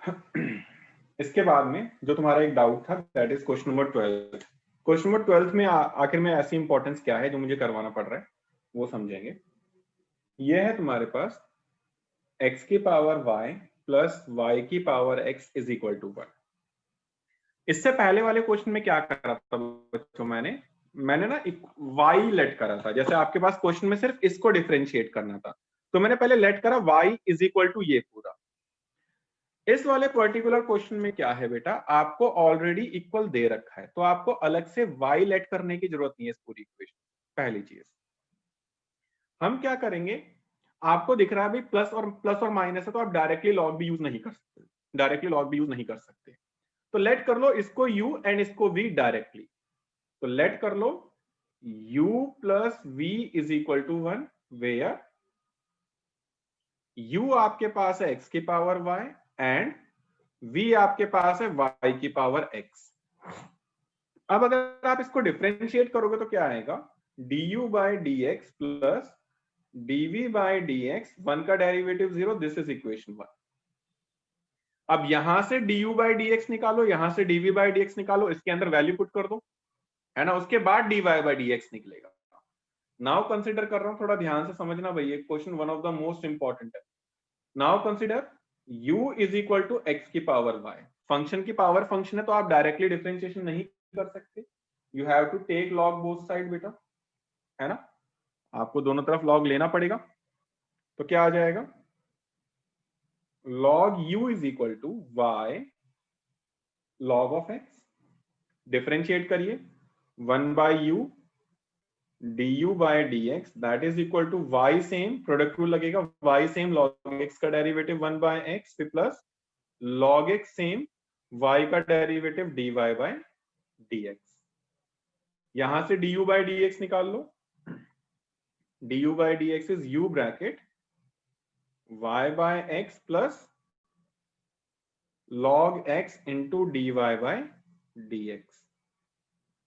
इसके बाद में जो तुम्हारा एक डाउट था, that is question number 12। Question number 12 में आखिर में ऐसी इंपॉर्टेंस क्या है जो मुझे करवाना पड़ रहा है, वो समझेंगे। ये है तुम्हारे पास x की पावर y प्लस y की power x is equal to 1। इससे पहले वाले क्वेश्चन में क्या करा था बच्चों, मैंने ना एक y लेट करा था। जैसे आपके पास क्वेश्चन में सिर्फ इसको डिफरेंशिएट करना था, तो मैंने पहले लेट करा y इज इक्वल टू ये पूरा। इस वाले पर्टिकुलर क्वेश्चन में क्या है बेटा, आपको ऑलरेडी इक्वल दे रखा है, तो आपको अलग से y लेट करने की जरूरत नहीं है इस पूरी इक्वेशन। पहली चीज हम क्या करेंगे, आपको दिख रहा है भाई प्लस और माइनस है, तो आप डायरेक्टली लॉग भी यूज नहीं कर सकते, तो लेट कर लो इसको u एंड इसको v डायरेक्टली। तो लेट कर लो u plus v is equal to 1, where u आपके पास है x की पावर y एंड v आपके पास है y की पावर x। अब अगर आप इसको डिफरेंशिएट करोगे तो क्या आएगा, du by d x plus dv by d x, 1 का डेरिवेटिव 0, दिस इज इक्वेशन 1। अब यहां से du बाई डी एक्स निकालो, यहां से dv बाई डी एक्स निकालो, इसके अंदर वैल्यू पुट कर दो, है ना, उसके बाद dy बाई डी एक्स निकलेगा। नाउ कंसिडर कर रहा हूं, थोड़ा ध्यान से समझना भाई, ये question one of the most important है। Now consider u is equal to x की पावर y। फंक्शन की पावर फंक्शन है तो आप डायरेक्टली डिफरेंशिएशन नहीं कर सकते, you have to take log both side बेटा, है ना, आपको दोनों तरफ लॉग लेना पड़ेगा। तो क्या आ जाएगा, log u is equal to y log of x, differentiate करिए 1 by u du bye dx, that is equal to y same, product rule लगेगा, y सेम log x का डेरिवेटिव 1 बाय x फिर plus log x same y का derivative dy bye dx। यहां से du bye dx निकाल लो, du bye dx is u bracket y by x plus log x into dy bye dx।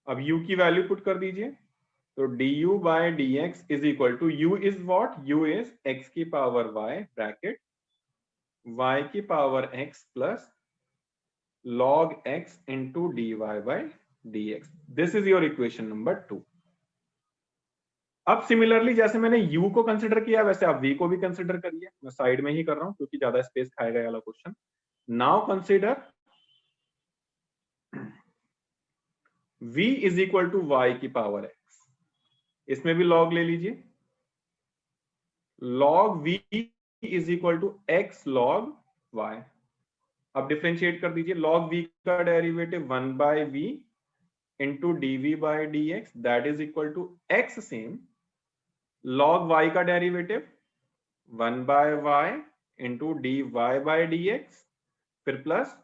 अब u की value put कर दीजिए, तो du bye dx is equal to u is what, u is x की power y bracket y की power x plus log x into dy bye dx। This is your equation number 2। अब similarly जैसे मैंने u को consider किया वैसे आप v को भी कंसिडर करिए, मैं साइड में ही कर रहा हूं क्योंकि ज्यादा स्पेस खाएगा ये वाला question. Now consider v is equal to y की पावर x, इसमें भी log ले लीजिए, log v is equal to x log y। अब डिफरेंशिएट कर दीजिए, log v का derivative 1 by v into dv by dx, that is equal to x same log y का derivative 1 by y into dy bye dx फिर plus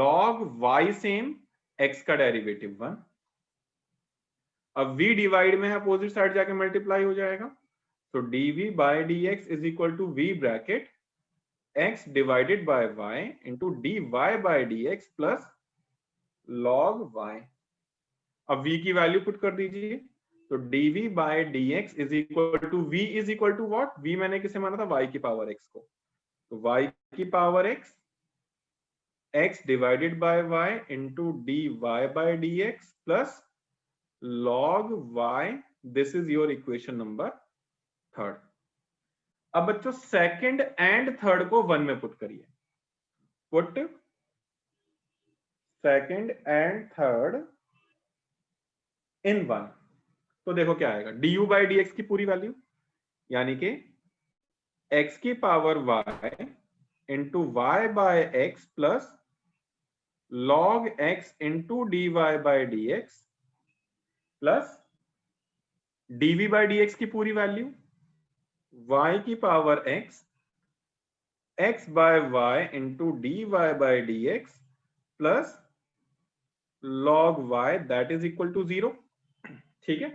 log y same x का derivative 1। अब v divide में है, opposite side जाके multiply हो जाएगा, तो dv by dx is equal to v bracket x divided by y into dy bye dx plus log y। अब v की वैल्यू पुट कर दीजिए, तो dv by dx is equal to v is equal to what, v मैंने किसे माना था, y की पावर x को, तो y की power x divided by y into dy bye dx plus log y। This is your equation number 3। अब बच्चों सेकंड एंड थर्ड को 1 में पुट करिए, put second and third in 1, तो देखो क्या आएगा, du बाई dx की पूरी वैल्यू यानी कि x की power y into y by x plus log x into dy bye dx plus dv by dx की पूरी वैल्यू y की power x by y into dy bye dx plus log y, that is equal to 0। ठीक है,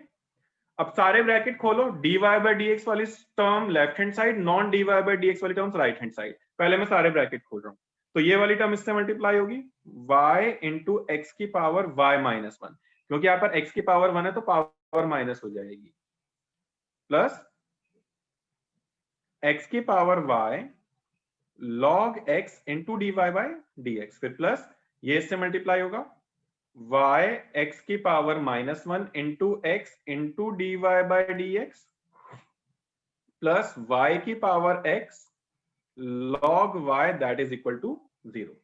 अब सारे bracket खोलो, dy bye dx वाली term left hand side, non dy bye dx वाली टर्म्स राइट हैंड साइड। पहले मैं सारे ब्रैकेट खोल रहा हूं, तो ये वाली टर्म इससे मल्टीप्लाई होगी y इंटू एक्स की पावर y माइनस 1, क्योंकि यहाँ पर x की पावर 1 है तो पावर माइनस हो जाएगी, प्लस x की power y log x into d y by d x, फिर प्लस ये इससे मल्टीप्लाई होगा y x की power -1 into x into d y by d x plus y की power x log y that is equal to 0।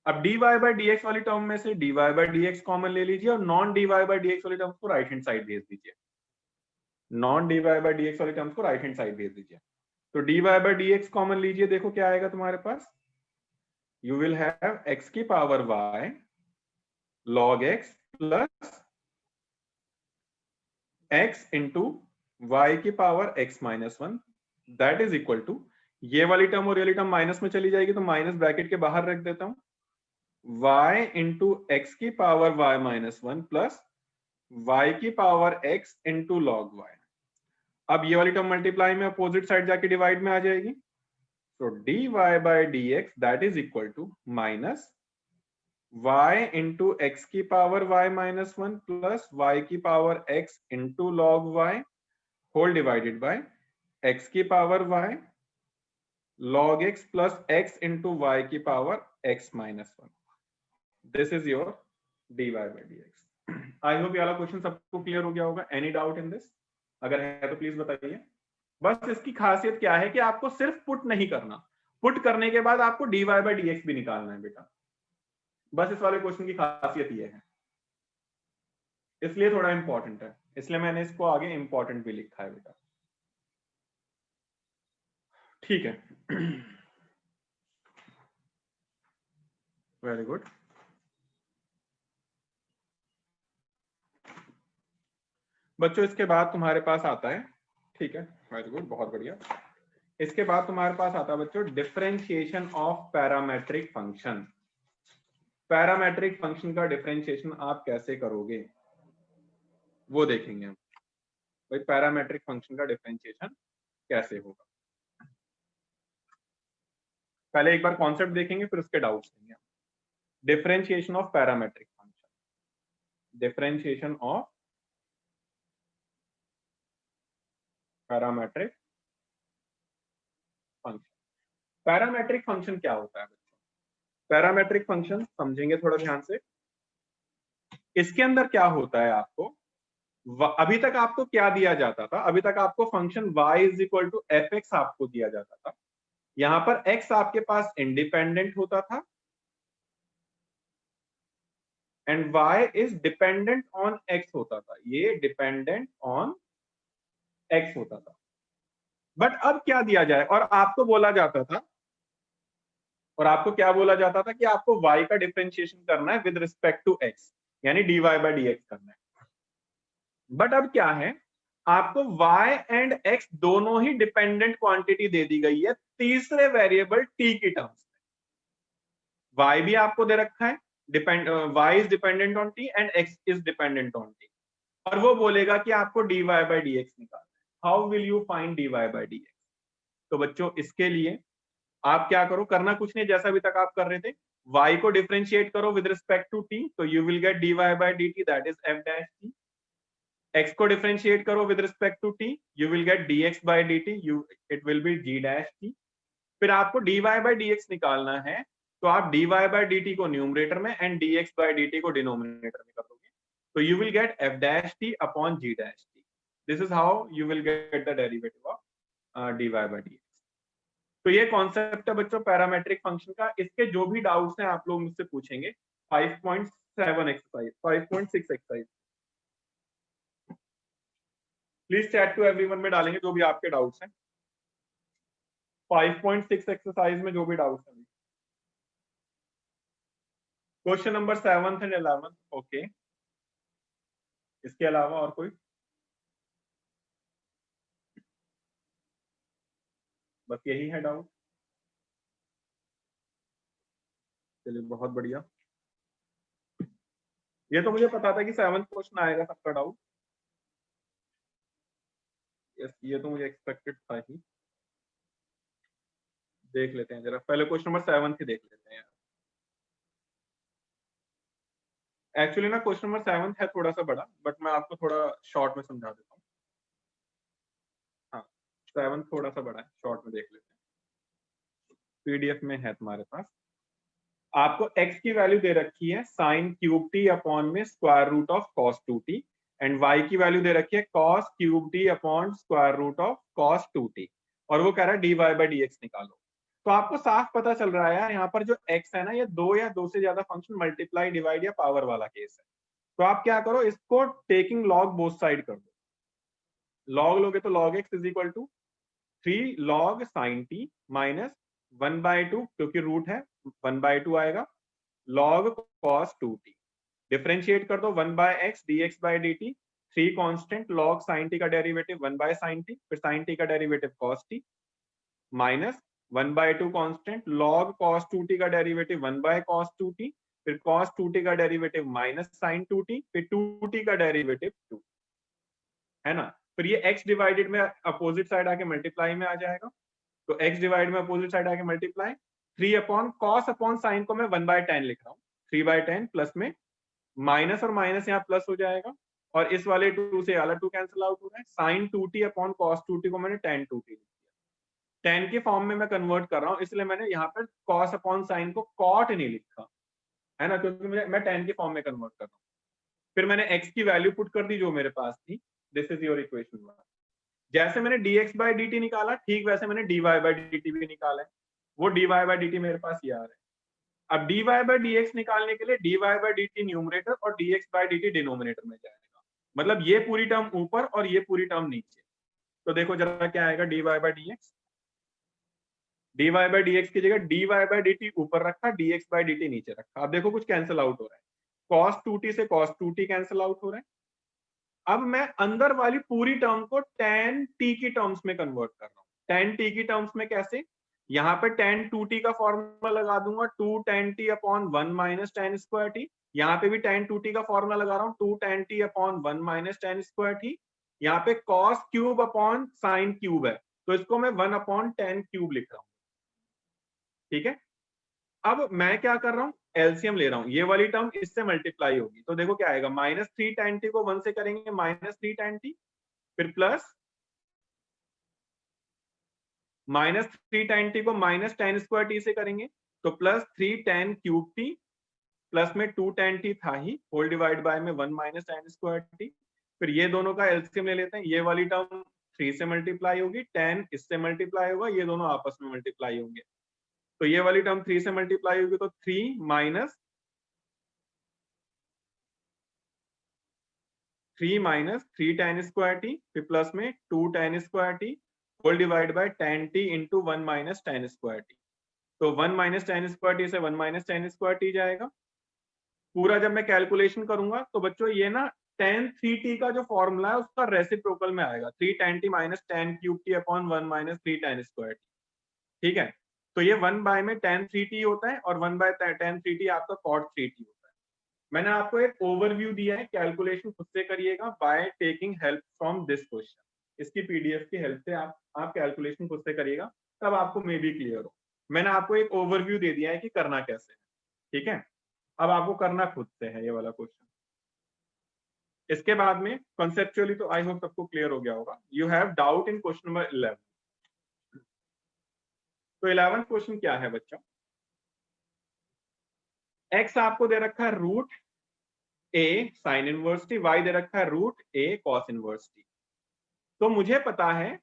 अब dy by d x वाली term में से dy by d x common ले लीजिए और non dy by d x वाली terms को राइट हैंड साइड भेज दीजिए। Non dy by d x वाली टर्म्स को राइट हैंड साइड भेज दीजिए। तो dy by d x common लीजिए, देखो क्या आएगा तुम्हारे पास, यू विल हैव x की power y log x plus x into y की power x minus 1 that is equal to, ये वाली टर्म और ये वाली टर्म माइनस में चली जाएगी तो माइनस ब्रैकेट के बाहर रख देता हूं, y इंटू एक्स की power y minus 1 plus y की power x into log y। अब ये वाली टर्म मल्टीप्लाई में अपोजिट साइड जाके डिवाइड में आ जाएगी, तो dy by d x that is equal to minus y into x की power y minus 1 plus y की power x into log y whole divided by x की power y log x plus x into y की power x minus 1। This is your dy by d x. I hope ये वाला question सबको clear हो गया होगा। Any doubt in this? अगर है तो प्लीज बताइए। बस इसकी खासियत क्या है कि आपको सिर्फ पुट नहीं करना, पुट करने के बाद आपको dy बाई डी एक्स भी निकालना है बेटा। बस इस वाले क्वेश्चन की खासियत ये है, इसलिए थोड़ा इंपॉर्टेंट है, इसलिए मैंने इसको आगे इंपॉर्टेंट भी लिखा है बेटा। ठीक है, वेरी गुड। बच्चों इसके बाद तुम्हारे पास आता है, ठीक है, वेरी गुड, बहुत बढ़िया। इसके बाद तुम्हारे पास आता है बच्चों differentiation of parametric function. Parametric function का डिफरेंशिएशन आप कैसे करोगे वो देखेंगे हम। भाई पैरामेट्रिक फंक्शन का डिफरेंशिएशन कैसे होगा, पहले एक बार कॉन्सेप्ट देखेंगे फिर उसके डाउट्स लेंगे। Differentiation of parametric function, differentiation of parametric function. Parametric function क्या होता है बच्चों? पैरामेट्रिक फंक्शन समझेंगे थोड़ा ध्यान से। इसके अंदर क्या होता है, आपको अभी तक आपको क्या दिया जाता था, अभी तक आपको function y is equal to f x आपको दिया जाता था। यहां पर x आपके पास इंडिपेंडेंट होता था and y is dependent on x होता था, ये डिपेंडेंट ऑन x होता था। बट अब क्या दिया जाए, और आपको बोला जाता था, और आपको क्या बोला जाता था कि आपको y का डिफरेंशिएशन करना है विद रिस्पेक्ट टू x, यानी dy बाई डी एक्स करना है। बट अब क्या है, आपको y एंड x दोनों ही डिपेंडेंट क्वांटिटी दे दी गई है तीसरे वेरिएबल t की टर्म्स में। y भी आपको दे रखा है, y is dependent on t and x is dependent on t, और वो बोलेगा कि आपको dy बाई डी एक्स निकालना है। How will you find dy by d x? तो बच्चों इसके लिए आप क्या करो, करना कुछ नहीं, जैसा अभी तक आप कर रहे थे, y को डिफरेंशिएट करो विद रिस्पेक्ट टू t, तो you will get dy by d t that is f dash t। x को डिफरेंशिएट करो with respect to t, you will get dx by d t, it will be g dash t। फिर आपको dy by dx निकालना है, तो आप dy by dt को numerator में एंड dx बाई dt को डिनोमिनेटर में कर दोगे, तो you will gate f dash t upon g dash t। This is how you will get the derivative of dy by dx। तो ये concept है बच्चों पैरामेट्रिक फंक्शन का। इसके जो भी डाउट्स हैं आप लोग मुझसे पूछेंगे। 5.7 exercise, 5.6 exercise, please chat to everyone में डालेंगे जो भी आपके डाउट्स हैं। 5.6 एक्सरसाइज में जो भी डाउट्स हैं, question number 7th and 11th, okay. इसके अलावा और कोई? बस यही है डाउट? चलिए बहुत बढ़िया। ये तो मुझे पता था कि 7th क्वेश्चन आएगा सबका डाउट, यस ये तो मुझे एक्सपेक्टेड था ही। देख लेते हैं जरा, पहले क्वेश्चन नंबर 7 ही देख लेते हैं। एक्चुअली ना क्वेश्चन नंबर 7 है थोड़ा सा बड़ा, बट मैं आपको थोड़ा शॉर्ट में समझा देता हूँ। हाँ 7 थोड़ा सा बड़ा है, शॉर्ट में देख लेते हैं। पीडीएफ में है तुम्हारे पास। आपको x की वैल्यू दे रखी है साइन क्यूब टी अपॉन में square root of cos 2t and y की वैल्यू दे रखी है cos cube t upon square root of cos 2t और वो कह रहा है dy बाई dx निकालो। तो आपको साफ पता चल रहा है यहाँ पर जो x है ना, ये दो या दो से ज्यादा फंक्शन मल्टीप्लाई डिवाइड या पावर वाला केस है। तो आप क्या करो, इसको टेकिंग लॉग बोथ साइड कर दो। लॉग लोगे तो log x is equal to 3 log sine t minus 1/2, क्योंकि रूट है 1/2 आएगा, log cos 2t। डिफरेंशिएट कर दो 1/x dx by dt, 3 constant log sin t का डेरिवेटिव 1/sin t, फिर sin t का derivative cos t, minus 1/2 constant log cos 2t का derivative 1/cos 2t, फिर cos 2t का डेरिवेटिव माइनस sin 2t, फिर 2t का derivative 2, है ना। फिर ये x डिवाइडेड में अपोजिट साइड आके मल्टीप्लाई में आ जाएगा, तो x डिवाइड में अपोजिट साइड आके multiply, 3 upon cos upon sine को मैं 1/10 लिख रहा हूँ, 3/10 प्लस में माइनस और माइनस यहाँ प्लस हो जाएगा और इस वाले 2 से वाला 2 कैंसिल आउट हो रहा है। Sign 2t upon cos 2t को मैंने tan 2t लिख दिया। tan के फॉर्म में मैं कन्वर्ट कर रहा हूँ, इसलिए मैंने यहाँ पर कॉस अपॉन साइन को कॉट नहीं लिखा, है ना, क्योंकि मैं tan के फॉर्म में कन्वर्ट कर रहा हूँ। फिर मैंने x की वैल्यू पुट कर दी जो मेरे पास थी, दिस इज योर इक्वेशन 1। जैसे मैंने dx बाई dt निकाला, ठीक वैसे मैंने dy बाई dt भी निकाला है, वो dy बाई dt मेरे पास ये आ रहा है। अब dy बाई dx निकालने के लिए dy बाई dt न्यूमरेटर और dx बाई dt डिनोमिनेटर में जाएगा, मतलब ये पूरी टर्म ऊपर और ये पूरी टर्म नीचे। तो देखो जरा क्या आएगा, dy by dx, dy by dx की जगह dy बाई dt ऊपर रखा, dx बाई dt नीचे रखा। अब देखो कुछ कैंसिल आउट हो रहा है, cos 2t से cos 2t कैंसिल आउट हो रहा है। अब मैं अंदर वाली पूरी टर्म को tan t की टर्म्स में कन्वर्ट कर रहा हूँ। tan t की टर्म्स में कैसे, यहाँ पे tan 2t का फॉर्मूला लगा दूंगा 2 tan t upon 1 minus tan square t, यहाँ पे भी tan 2t का फॉर्मूला लगा रहा हूँ 2 tan t upon 1 minus tan square t, यहाँ पे cos cube upon sine cube है तो इसको मैं 1 अपॉन tan क्यूब लिख रहा हूँ, ठीक है। अब मैं क्या कर रहा हूँ, एलसीएम ले रहा हूँ, ये वाली टर्म इससे मल्टीप्लाई होगी, तो देखो क्या आएगा, -3 tan t को 1 से करेंगे -3 tan t, फिर प्लस -3 tan t को माइनस tan स्क्वायर t से करेंगे तो plus 3 tan cube t, plus में 2 tan t था ही, होल डिवाइड बाय में 1 माइनस tan स्क्वायर t। फिर ये दोनों का एलसीएम ले लेते हैं, ये वाली टर्म 3 से मल्टीप्लाई होगी, tan इससे मल्टीप्लाई होगा, ये दोनों आपस में मल्टीप्लाई होंगे, तो ये वाली टर्म 3 से मल्टीप्लाई होगी तो 3 माइनस 3 tan स्क्वायर t, फिर प्लस में 2 tan square t whole divide by tan t into 1 minus tan square t। तो 1 माइनस tan स्क्वायर t से 1 माइनस tan स्क्वायर t जाएगा। पूरा जब मैं कैलकुलेशन करूंगा तो बच्चों ये ना tan 3t का जो फॉर्मूला है उसका रेसिप्रोकल में आएगा, 3 tan t minus tan cube t upon 1 minus 3 tan square t, ठीक है। तो ये 1 बाय में tan 3t होता है और 1 बाय tan 3t आपका cot 3t होता है। मैंने आपको एक ओवरव्यू दिया है, कैलकुलेशन खुद से करिएगा by taking help from this question, इसकी पीडीएफ की हेल्प से आप कैलकुलेशन खुद से करिएगा, तब आपको मे बी क्लियर हो। मैंने आपको एक ओवरव्यू दे दिया है कि करना कैसे है, ठीक है। अब आपको करना खुद से है ये वाला क्वेश्चन। इसके बाद में कॉन्सेप्चुअली तो आई होप सबको क्लियर हो गया होगा। You have doubt in question number 11। तो 11 क्वेश्चन क्या है बच्चों, एक्स आपको दे रखा है root a sine inverse t, y दे रखा है root a cos inverse t. तो मुझे पता है,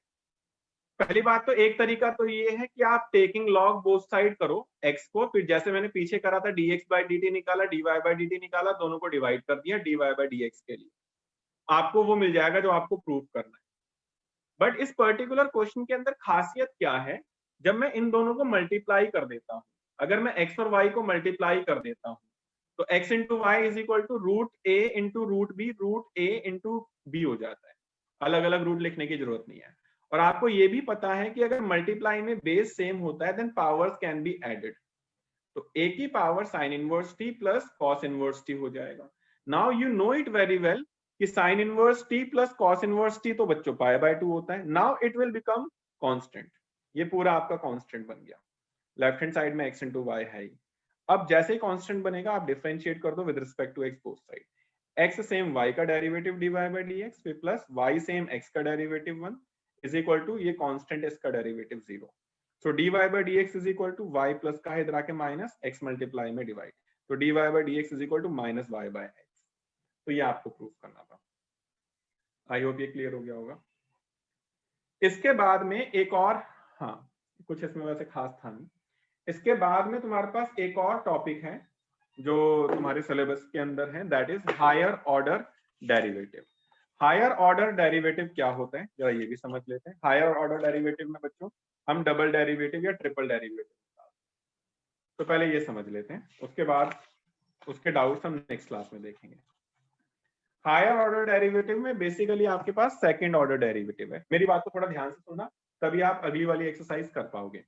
पहली बात तो एक तरीका तो ये है कि आप टेकिंग लॉग बोथ साइड करो x को, फिर जैसे मैंने पीछे करा था dx बाई dt निकाला, dy बाई dt निकाला, दोनों को डिवाइड कर दिया dy बाई dx के लिए, आपको वो मिल जाएगा जो आपको प्रूव करना है। बट इस पर्टिकुलर क्वेश्चन के अंदर खासियत क्या है, जब मैं इन दोनों को मल्टीप्लाई कर देता हूँ, अगर मैं x और y को मल्टीप्लाई कर देता हूँ तो x into y is equal to root a into root b, root a into b हो जाता है, अलग अलग रूट लिखने की जरूरत नहीं है। और आपको ये भी पता है कि अगर मल्टीप्लाई में बेस सेम होता है then powers can be added, तो a की power sine inverse t plus cos inverse t हो जाएगा। Now you know it very well कि sine inverse t plus cos inverse t तो बच्चों पाई बाय 2 होता है। Now it will become constant, ये पूरा आपका कांस्टेंट बन गया, लेफ्ट हैंड साइड में x इंटू वाई है ही। अब जैसे ही कांस्टेंट बनेगा आप डिफरेंशिएट कर दो with respect to x both side, x same y का डेरिवेटिव dy बाय dx फिर प्लस y सेम x का डेरिवेटिव 1 इज इक्वल टू ये कांस्टेंट इसका derivative 0। So dy by dx is equal to y plus का है इधर आके minus x multiply में डिवाइड, तो dy by dx is equal to minus y by x। तो ये आपको प्रूफ करना था। आई होप ये क्लियर हो गया होगा। इसके बाद में एक और, हाँ कुछ इसमें वैसे खास था नहीं। इसके बाद में तुम्हारे पास एक और टॉपिक है जो तुम्हारे सिलेबस के अंदर है, that is higher order derivative. Higher order derivative क्या होता है जरा ये भी समझ लेते हैं। हायर ऑर्डर डेरिवेटिव में बच्चों हम डबल डेरिवेटिव या ट्रिपल डेरिवेटिव, तो पहले ये समझ लेते हैं, उसके बाद उसके डाउट्स हम नेक्स्ट क्लास में देखेंगे। हायर ऑर्डर डेरिवेटिव में बेसिकली आपके पास सेकंड ऑर्डर डेरिवेटिव है। मेरी बात को थोड़ा ध्यान से सुनना, तभी आप अगली वाली एक्सरसाइज कर पाओगे।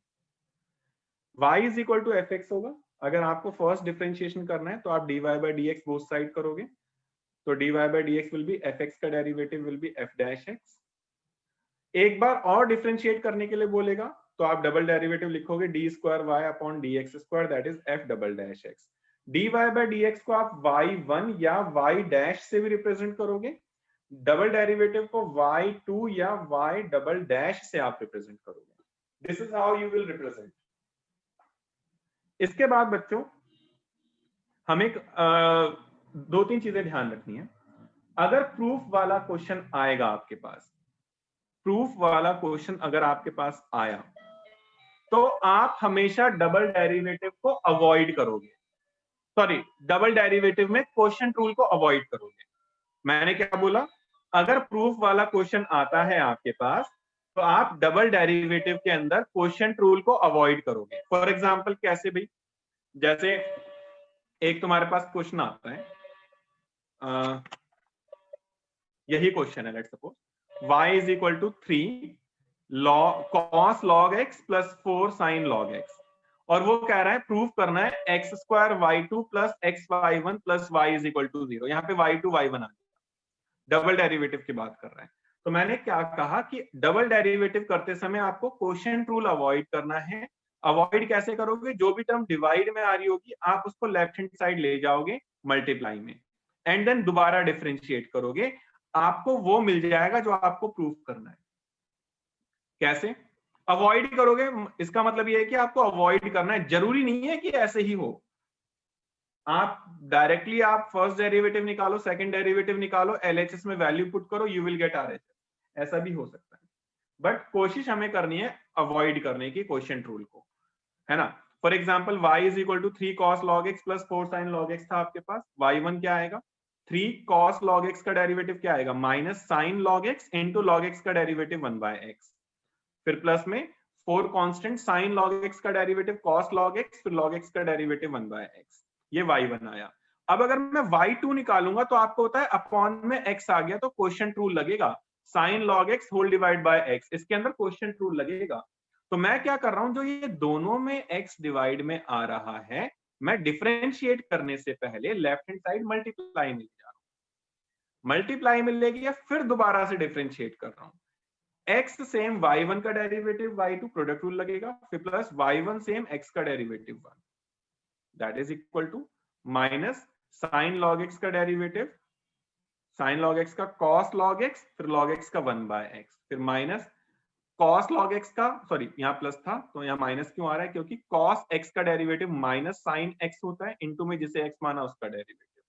y is equal to f x होगा। अगर आपको फर्स्ट डिफरेंशिएशन करना है तो आप dy by d x both side करोगे, तो dy by d x will be f x का derivative will be f dash x. एक बार और डिफरेंशिएट करने के लिए बोलेगा तो आप डबल डेरिवेटिव लिखोगे d square y upon d x square, that is f double dash x. dy by d x को आप y1 या y डैश से भी रिप्रेजेंट करोगे, डबल डेरिवेटिव को y2 या y डबल डैश से आप रिप्रेजेंट करोगे। This is how you will represent. इसके बाद बच्चों हमें दो तीन चीजें ध्यान रखनी है। अगर प्रूफ वाला क्वेश्चन आएगा आपके पास, प्रूफ वाला क्वेश्चन अगर आपके पास आया तो आप हमेशा डबल डेरिवेटिव को अवॉइड करोगे, सॉरी डबल डेरिवेटिव में क्वोशिएंट रूल को अवॉइड करोगे। मैंने क्या बोला, अगर प्रूफ वाला क्वेश्चन आता है आपके पास तो आप डबल डेरिवेटिव के अंदर क्वोशिएंट रूल को अवॉइड करोगे। फॉर एग्जांपल कैसे भाई, जैसे एक तुम्हारे पास क्वेश्चन आता है, यही क्वेश्चन है, let's suppose y is equal to 3 cos log x plus 4 sin log x, और वो कह रहा है प्रूफ करना है x square y2 plus x y1 plus y is equal to 0। यहाँ पे y2 y1 आ गया, डबल डेरिवेटिव की बात कर रहा है। तो मैंने क्या कहा कि डबल डेरिवेटिव करते समय आपको क्वोशिएंट रूल अवॉइड करना है। अवॉइड कैसे करोगे, जो भी टर्म डिवाइड में आ रही होगी आप उसको लेफ्ट हैंड साइड ले जाओगे मल्टीप्लाई में, एंड देन दोबारा डिफरेंशिएट करोगे, आपको वो मिल जाएगा जो आपको प्रूफ करना है। कैसे अवॉइड करोगे, इसका मतलब ये है कि आपको अवॉइड करना है, जरूरी नहीं है कि ऐसे ही हो। आप डायरेक्टली आप फर्स्ट डेरिवेटिव निकालो, सेकंड डेरिवेटिव निकालो, एलएचएस में वैल्यू पुट करो, यू विल गेट आरएचएस, ऐसा भी हो सकता है। बट कोशिश हमें करनी है अवॉइड करने की क्वोशिएंट रूल को, है ना। For example y is equal to 3 cos log x plus 4 sin log x था आपके पास, y1 क्या आएगा, 3 cos log x का डेरिवेटिव क्या आएगा, minus sin log x into log x का डेरिवेटिव 1 बाय x, फिर प्लस में 4 कांस्टेंट sin log x का डेरिवेटिव cos log x, फिर log x का डेरिवेटिव 1 बाय x, ये y1 आया। अब अगर मैं y2 निकालूंगा तो आपको होता है अपॉन में x आ गया तो क्वोशिएंट रूल लगेगा, sin log x whole divide by x, इसके अंदर क्वोशिएंट रूल लगेगा। तो मैं क्या कर रहा हूं, जो ये दोनों में x डिवाइड में आ रहा है, मैं डिफरेंशिएट करने से पहले लेफ्ट हैंड साइड मल्टीप्लाई में ले जा रहा हूं, मल्टीप्लाई में ले गया फिर दोबारा से डिफरेंशिएट कर रहा हूं। x सेम y1 का डेरिवेटिव y2 प्रोडक्ट रूल लगेगा, फिर प्लस y1 सेम x का derivative 1, that is equal to minus sin log x का डेरिवेटिव sin log x का cos log x, फिर log x का 1 बाय x, फिर minus cos log x का, sorry यहाँ प्लस था तो यहाँ माइनस क्यों आ रहा है, क्योंकि cos x का डेरिवेटिव माइनस sin x होता है, इनटू में जिसे x माना उसका डेरिवेटिव।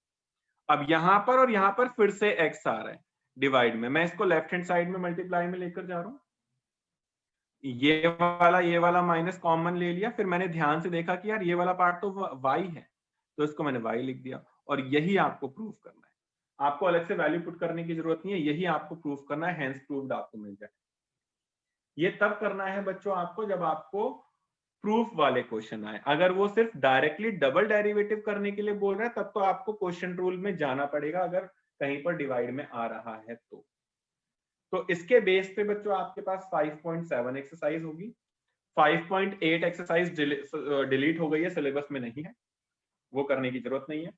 अब यहाँ पर और यहाँ पर फिर से x आ रहा है डिवाइड में, मैं इसको लेफ्ट हैंड साइड में मल्टीप्लाई में लेकर जा रहा हूँ, ये वाला माइनस कॉमन ले लिया, फिर मैंने ध्यान से देखा कि यार ये वाला पार्ट तो y है, तो इसको मैंने y लिख दिया, और यही आपको प्रूफ करना है। आपको अलग से वैल्यू पुट करने की जरूरत नहीं है, यही आपको प्रूफ करना है, हेंस प्रूव्ड आपको मिल जाए। ये तब करना है बच्चों आपको जब आपको प्रूफ वाले क्वेश्चन आए। अगर वो सिर्फ डायरेक्टली डबल डेरिवेटिव करने के लिए बोल रहा है तब तो आपको क्वेश्चन रूल में जाना पड़ेगा, अगर कहीं पर डिवाइड में आ रहा है तो इसके बेस पे बच्चों आपके पास 5.7 एक्सरसाइज होगी। 5.8 एक्सरसाइज डिलीट हो गई है, सिलेबस में नहीं है, वो करने की जरूरत नहीं है,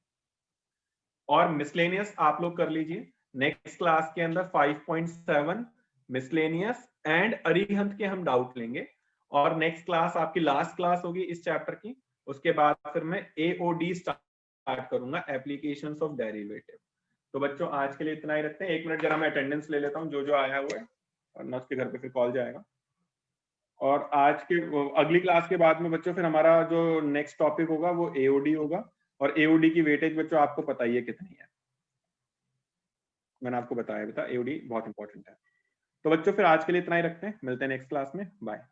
और मिसलेनियस आप लोग कर लीजिए। नेक्स्ट क्लास के अंदर 5.7 मिसलेनियस एंड अरिहंत के हम डाउट लेंगे, और नेक्स्ट क्लास आपकी लास्ट क्लास होगी इस चैप्टर की, उसके बाद फिर मैं AOD स्टार्ट करूंगा, एप्लीकेशंस ऑफ डेरिवेटिव। तो बच्चों आज के लिए इतना ही रखते हैं, 1 मिनट जरा मैं अटेंडेंस ले लेता हूं जो जो आया हुआ है, और ना उसके घर पे फिर कॉल जाएगा। और आज के अगली क्लास के बाद में बच्चों फिर हमारा जो नेक्स्ट टॉपिक होगा वो एओडी होगा, और एओडी की वेटेज बच्चों आपको पता ही है कितनी है, मैंने आपको बताया एओडी बहुत इंपॉर्टेंट है। तो बच्चों फिर आज के लिए इतना ही रखते हैं, मिलते हैं नेक्स्ट क्लास में, बाय।